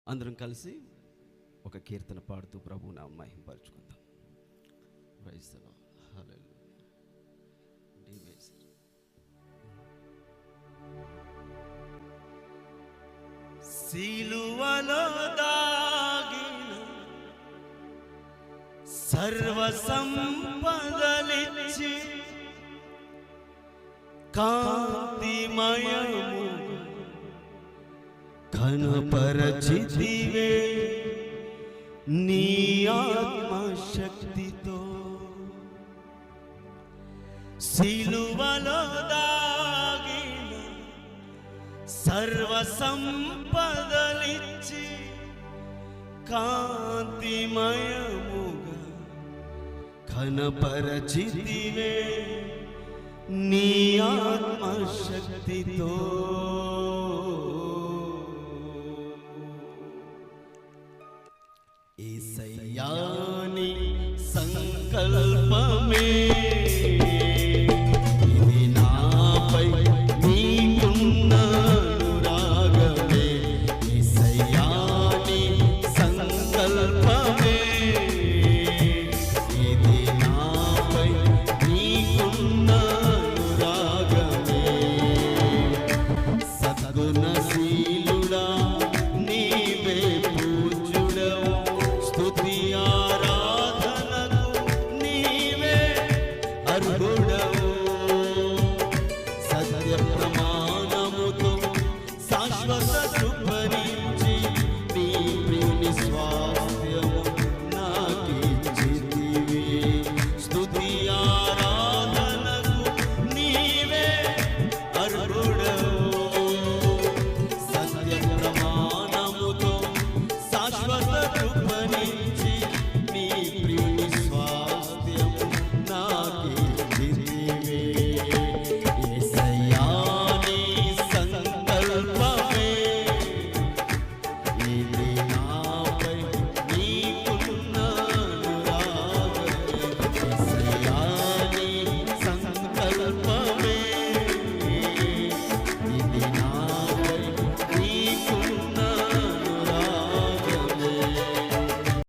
అందరం కలిసి ఒక కీర్తన పాడుతూ ప్రభువు నామమున మహిమపరచుకుందాం. Praise the Lord. హల్లెలూయా. సిలువలో దాగిన సర్వ సంపదలిచ్చి కాంతిమయము ఘనపరచితివే నీ ఆత్మశక్తితో. సిలువలో దాగిన సర్వ సంపదలిచ్చి కాంతిమయముగా ఘనపరచితివే నీ ఆత్మశక్తితో. యేసయ్యా నీ సంకల్పమే